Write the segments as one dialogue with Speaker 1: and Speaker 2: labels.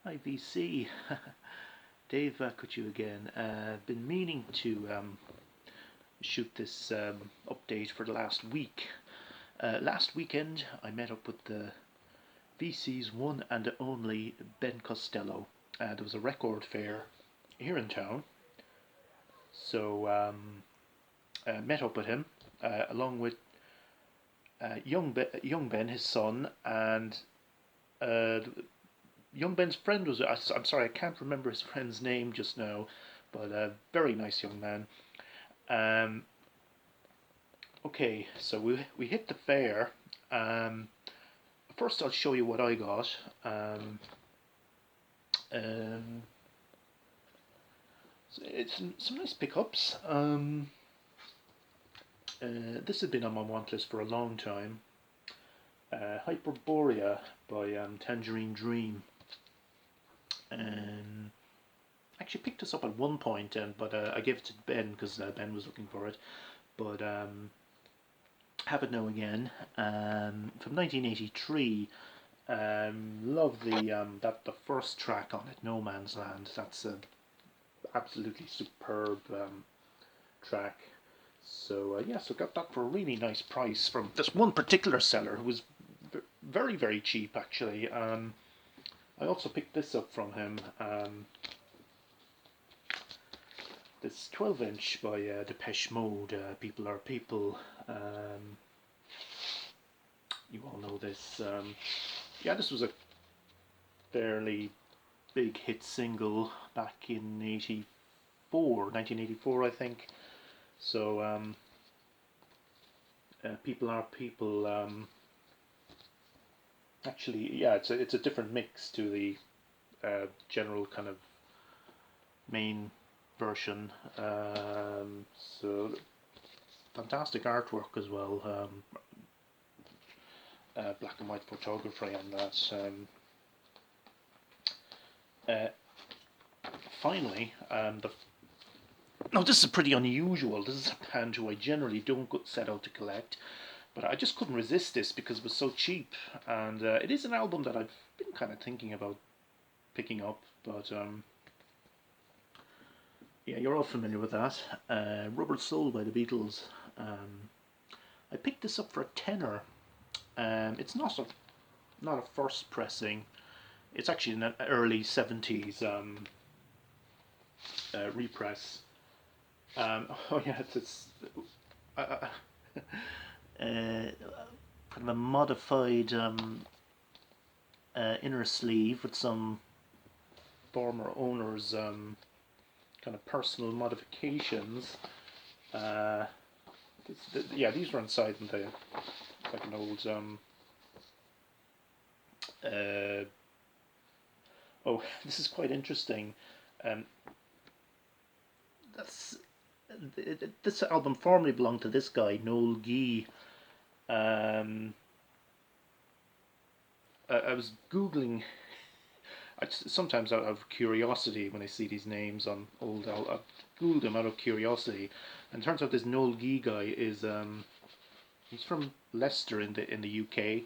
Speaker 1: Hi VC, Dave back with you again. Been meaning to shoot this update for the last week. Last weekend I met up with the VC's one and only Ben Costello. There was a record fair here in town, so met up with him along with young Ben, his son, and uh, young Ben's friend was. I'm sorry, I can't remember his friend's name just now, but a very nice young man. Um, okay, so we hit the fair. Um, First, I'll show you what I got. Um, so it's some nice pickups. This had been on my want list for a long time. Hyperborea by Tangerine Dream. Um, Actually picked this up at one point, but I gave it to Ben because Ben was looking for it. But have it now again. From 1983. Love the first track on it, No Man's Land. That's a absolutely superb track. So yeah, so got that for a really nice price from this one particular seller who was very cheap actually. I also picked this up from him. This 12-inch by Depeche Mode, People Are People. You all know this. Yeah, this was a fairly big hit single back in 1984, I think. So, People Are People. Actually, yeah, it's a different mix to the general kind of main version. So fantastic artwork as well. Black and white photography on that. Uh, Finally, now this is pretty unusual. This is a band who I generally don't set out to collect, but I just couldn't resist this because it was so cheap, and it is an album that I've been kind of thinking about picking up, but yeah, you're all familiar with that. Rubber Soul by the Beatles. I picked this up for a tenner. It's not a first pressing. It's actually an early 70s repress. Oh yeah, it's uh, kind of a modified inner sleeve with some former owners' kind of personal modifications. Uh, yeah, these were inside in the like an old. Oh, this is quite interesting. Um, that's this album formerly belonged to this guy, Noel Gee. Um, I was googling. Sometimes out of curiosity, when I see these names on old, I've googled them out of curiosity, and it turns out this Noel Gee guy is he's from Leicester in the UK,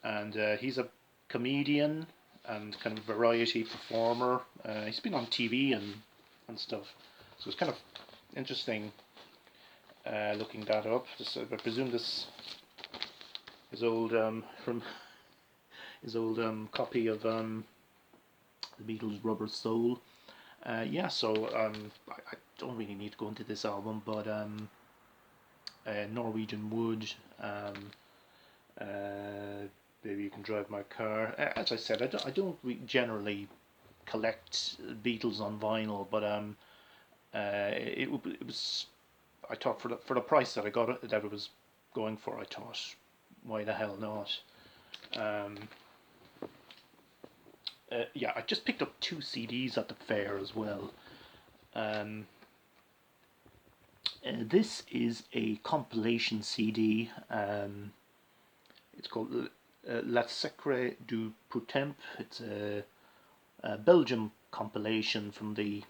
Speaker 1: and he's a comedian and kind of variety performer. He's been on TV and stuff, so it's kind of interesting looking that up. I presume this is old from his old copy of the Beatles' Rubber Soul. Yeah, so I don't really need to go into this album, but Norwegian Wood, Maybe You Can Drive My Car. As I said, I don't generally collect Beatles on vinyl, but it was. I thought for the price that I got it, that it was going for, I thought, why the hell not? Um, yeah, I just picked up 2 CDs at the fair as well. Um, this is a compilation CD. It's called La Secret du Poutemps. It's a Belgium compilation from the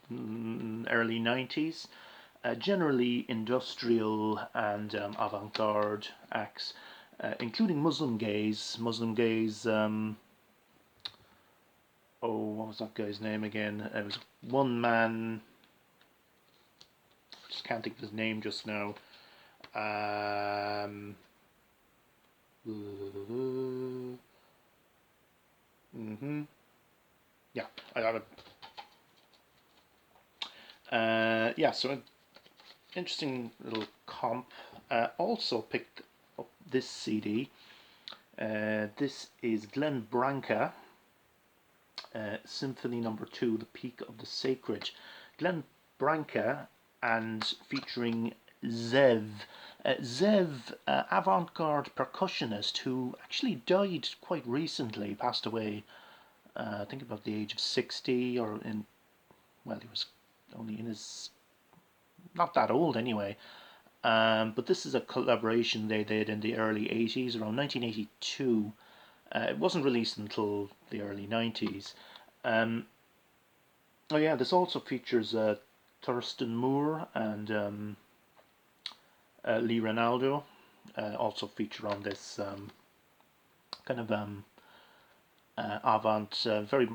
Speaker 1: early 90s. Generally industrial and avant-garde acts, including Muslim gays. Muslim gays oh, what was that guy's name again? It was one man. Just can't think of his name just now. Mm-hmm. Yeah, I got it. Yeah, so an interesting little comp. Also picked up this CD. This is Glenn Branca, Symphony Number 2, The Peak of the Sacred. Glenn Branca and featuring Zev. Zev, avant-garde percussionist who actually died quite recently, passed away, I think about the age of 60, or in, well, he was only in his, not that old anyway. But this is a collaboration they did in the early 80s, around 1982. It wasn't released until the early 90s. Oh yeah, this also features Thurston Moore and Lee Ronaldo. Also feature on this kind of very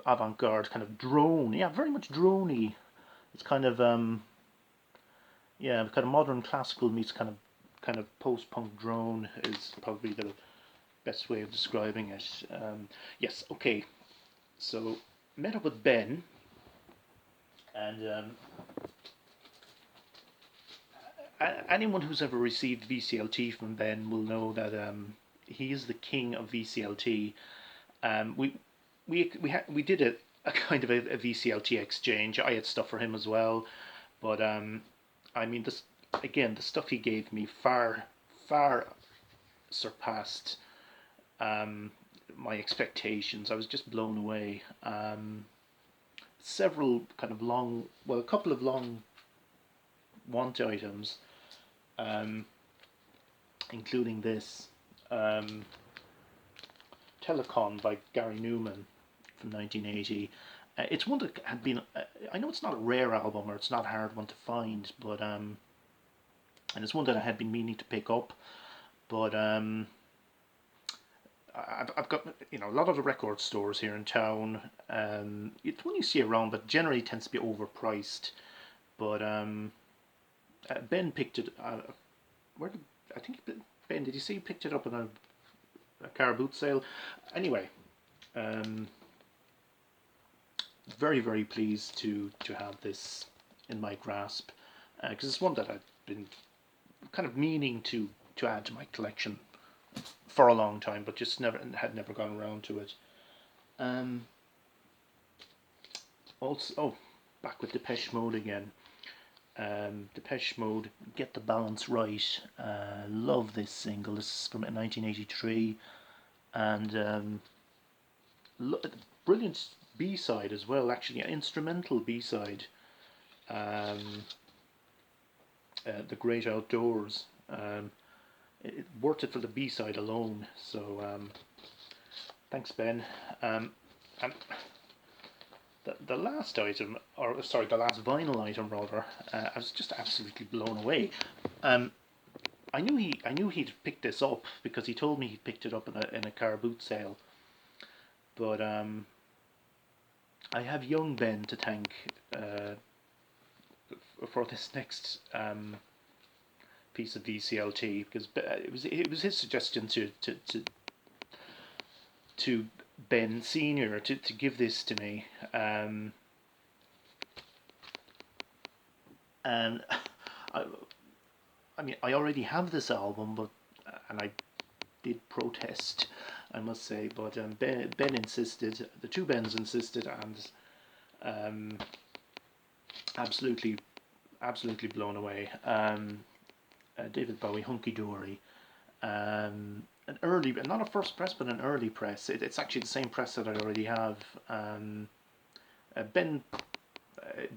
Speaker 1: avant-garde kind of drone. Yeah, very much droney. It's kind of yeah, kind of modern classical meets kind of post-punk drone is probably the best way of describing it. Yes, okay. So met up with Ben, and anyone who's ever received VCLT from Ben will know that he is the king of VCLT. We did a kind of a VCLT exchange. I had stuff for him as well, but I mean this again. The stuff he gave me far surpassed my expectations. I was just blown away. Several kind of long, well, a couple of long want items, um, including this Telecon by Gary Numan from 1980. It's one that had been. I know it's not a rare album or it's not a hard one to find, but and it's one that I had been meaning to pick up, but I've got a lot of the record stores here in town. It's one you see around, but generally tends to be overpriced. But Ben picked it. Where did I think Ben? Did you see he picked it up in a car boot sale? Anyway, very pleased to have this in my grasp because it's one that I've been kind of meaning to add to my collection for a long time, but just never gone around to it. Also, oh, back with Depeche Mode again. Depeche Mode, Get the Balance Right. Love this single. This is from 1983, and brilliant B-side as well. Actually, an instrumental B-side. The Great Outdoors. Worth it for the B-side alone. So thanks, Ben. And the last item, or sorry, the last vinyl item rather, I was just absolutely blown away. I knew he'd picked this up because he told me he picked it up in a car boot sale. But I have young Ben to thank for this next piece of VCLT because it was his suggestion to Ben Senior to give this to me, and I mean I already have this album, but and I did protest, I must say, but Ben insisted, the two Bens insisted, and absolutely blown away. David Bowie, Hunky Dory. An early, not a first press, but an early press. It's actually the same press that I already have. Ben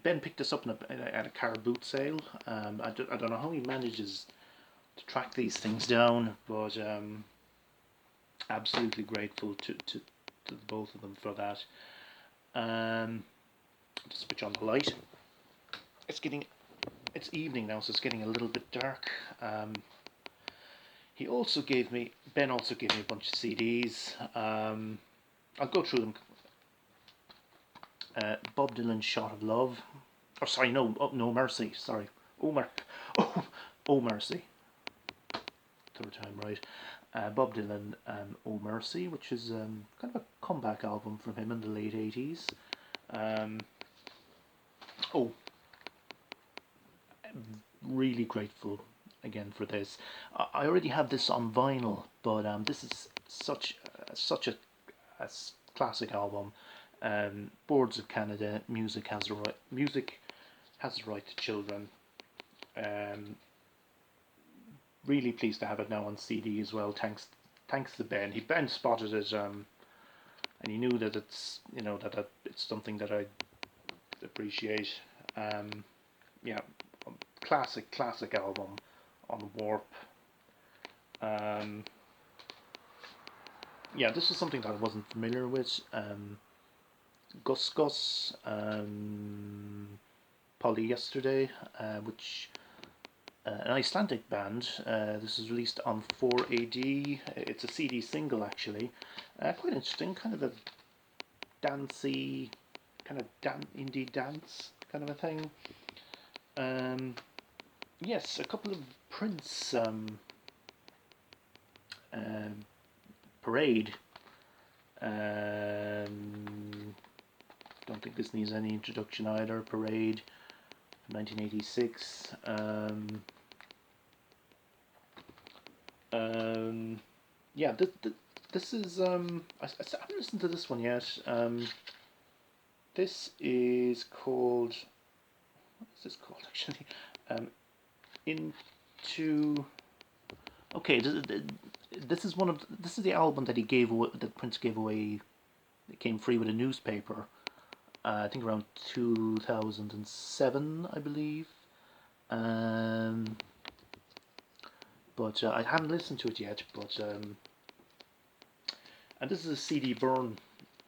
Speaker 1: picked this up at a car boot sale. I don't know how he manages to track these things down, but absolutely grateful to the both of them for that. Just switch on the light. It's evening now, so it's getting a little bit dark. Ben also gave me a bunch of CDs. I'll go through them Bob Dylan's Shot of Love. Or sorry, no, oh, No Mercy. Sorry, oh, oh Mercy. Third time right. Bob Dylan, Oh Mercy, which is kind of a comeback album from him in the late 80s. Oh, really grateful again for this. I already have this on vinyl, but this is such a classic album. Boards of Canada, music has the right to children. Um, really pleased to have it now on CD as well. Thanks to Ben. Ben spotted it, and he knew that it's something that I appreciate. Um, yeah, classic album on Warp. Um, yeah, this is something that I wasn't familiar with. Gus Gus, Polyester, which an Icelandic band. This is released on 4AD. It's a CD single actually. Quite interesting, kind of a dancey, kind of indie dance kind of a thing. Yes, a couple of Prince Parade. Don't think this needs any introduction either. Parade, 1986. Yeah, this is I haven't listened to this one yet. This is called, what is this called actually? Into Okay, this is the album that he gave away, that Prince gave away. It came free with a newspaper. I think around 2007, I believe. But I haven't listened to it yet. But and this is a CD burn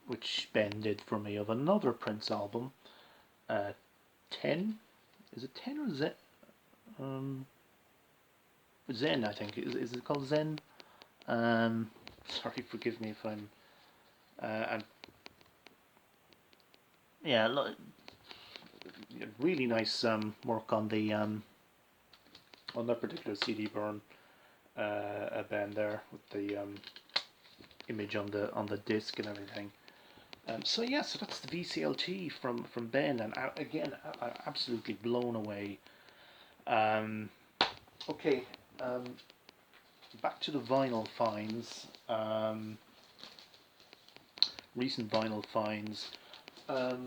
Speaker 1: which Ben did for me of another Prince album. 10, is it 10 or Zen? Zen, I think. Is it called Zen? Sorry, forgive me if I'm. Yeah, really nice work on on that particular CD burn. A band there with the image on the disc and everything. So yeah, so that's the VCLT from Ben, and again, absolutely blown away. Okay, back to the vinyl finds. Recent vinyl finds. I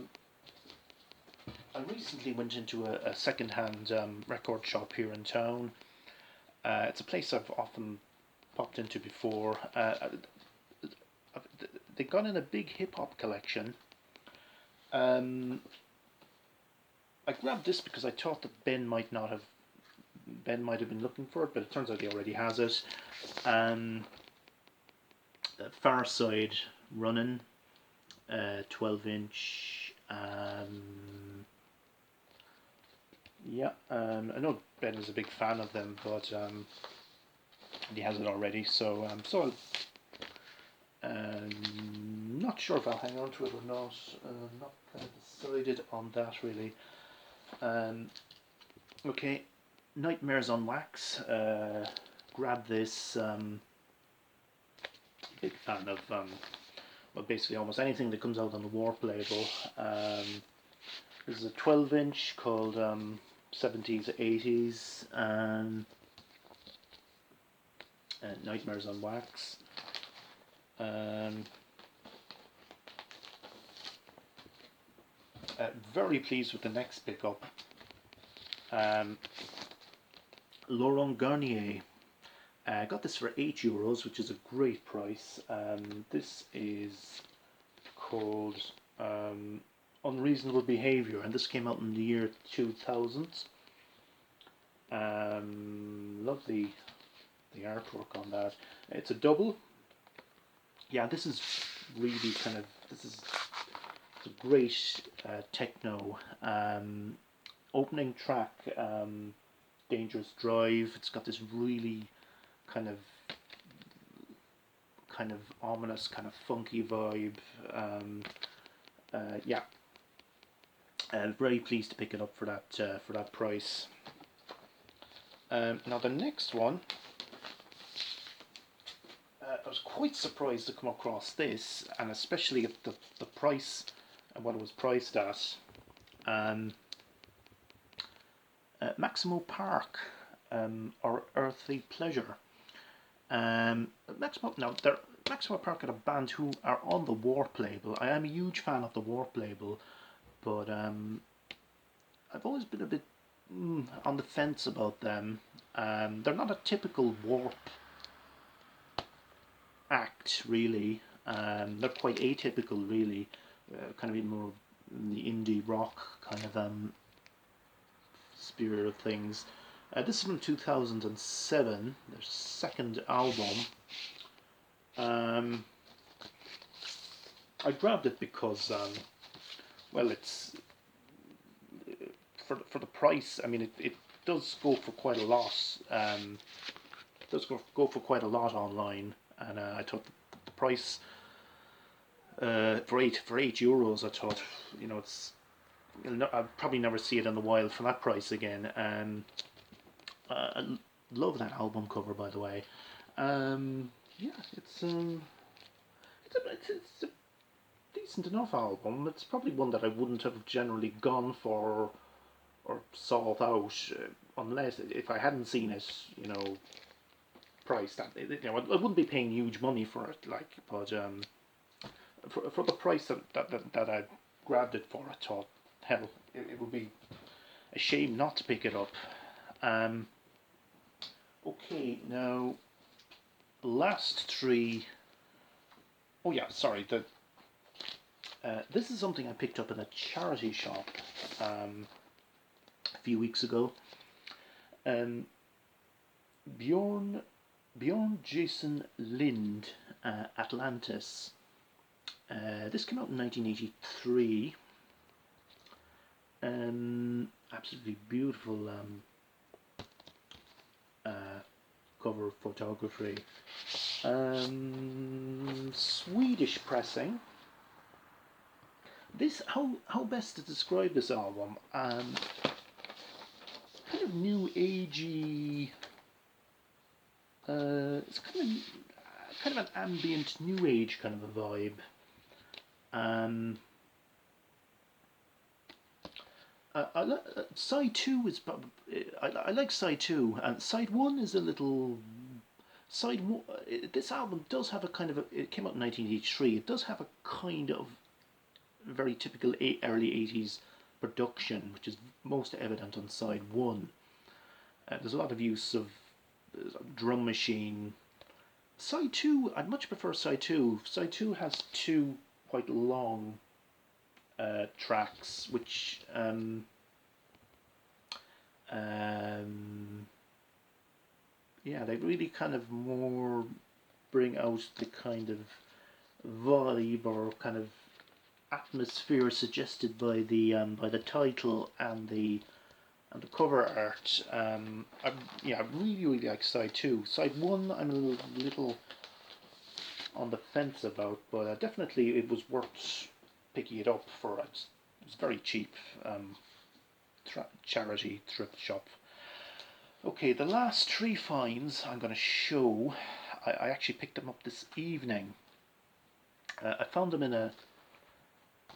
Speaker 1: recently went into a second-hand record shop here in town. It's a place I've often popped into before. They got in a big hip-hop collection. I grabbed this because I thought that Ben might have been looking for it, but it turns out he already has it. Far Side Running, 12-inch. Yeah, I know Ben is a big fan of them, but he has it already. So not sure if I'll hang on to it or not. Not kind of decided on that really. Okay, Nightmares on Wax. Grab this. Big fan of well, basically almost anything that comes out on the Warp label. This is a 12-inch called 70s 80s Nightmares on Wax. Very pleased with the next pickup. Laurent Garnier. I got this for €8, which is a great price. This is called Unreasonable Behaviour, and this came out in the year 2000. Lovely the artwork on that. It's a double. Yeah, this is really this is a great techno. Opening track, Dangerous Drive. It's got this really kind of ominous, kind of funky vibe. Yeah, Very pleased to pick it up for that price. Now the next one, I was quite surprised to come across this, and especially at the price and what it was priced at. Maximo Park, or Earthly Pleasure. Maximo Park are a band who are on the Warp label. I am a huge fan of the Warp label, but I've always been a bit on the fence about them. They're not a typical Warp act, really. They're quite atypical, really. Kind of more in the indie rock kind of spirit of things. This is from 2007, their second album. I grabbed it because, well, it's for the price. I mean, it does go for quite a lot. It does go for quite a lot online, and I thought the price for €8, I thought, you know, I'll probably never see it in the wild for that price again. I love that album cover, by the way. Yeah, it's a decent enough album. It's probably one that I wouldn't have generally gone for or sought out unless if I hadn't seen it, you know, priced at. You know, I wouldn't be paying huge money for it, like, but for the price that I grabbed it for, I thought, hell, it would be a shame not to pick it up. Okay, now last three. Oh yeah, sorry. This is something I picked up in a charity shop a few weeks ago. Bjorn Jason Lind, Atlantis. This came out in 1983. Absolutely beautiful cover photography. Swedish pressing. This, how best to describe this album? Kind of new agey. It's kind of an ambient new age kind of a vibe. Side 2 is I like side 2, and side 1 is a little. Side 1, this album does have a kind of it came out in 1983. It does have a kind of very typical early 80s production, which is most evident on side 1. There's a lot of use of drum machine. Side 2, I'd much prefer side 2. Side 2 has two quite long tracks, which yeah, they really kind of more bring out the kind of vibe or kind of atmosphere suggested by the title and the cover art. I really like side 2. Side 1, I'm a little on the fence about, but definitely it was worth picking it up for. It was very cheap. Charity thrift shop. Okay, the last three finds I'm going to show, I actually picked them up this evening. I found them in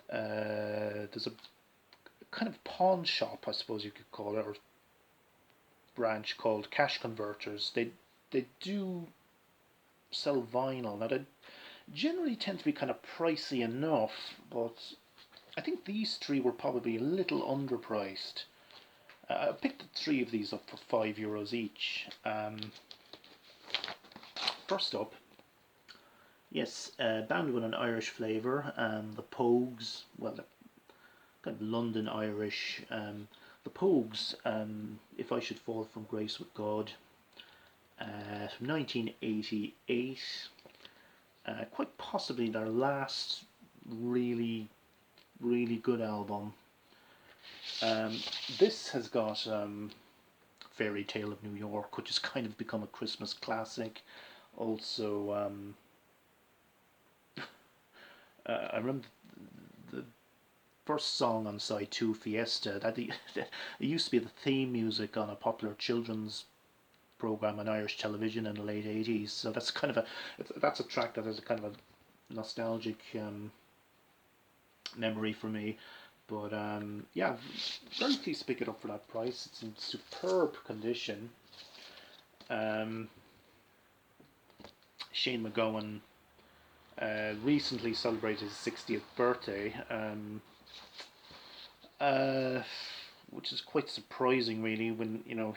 Speaker 1: there's a kind of pawn shop, I suppose you could call it, or branch called Cash Converters. They do sell vinyl. Now they generally tend to be kind of pricey enough, but I think these three were probably a little underpriced. I picked three of these up for €5 each. First up, yes, band with an Irish flavour, the Pogues, well, they're kind of London Irish. The Pogues, If I Should Fall From Grace With God, from 1988. Quite possibly their last really good album. This has got Fairy Tale of New York, which has kind of become a Christmas classic. Also, I remember first song on side 2, Fiesta, that it used to be the theme music on a popular children's program on Irish television in the late 80s. So that's kind of that's a track that has a kind of a nostalgic memory for me. But yeah, very pleased to pick it up for that price. It's in superb condition. Um, Shane McGowan recently celebrated his 60th birthday, uh, which is quite surprising, really, when you know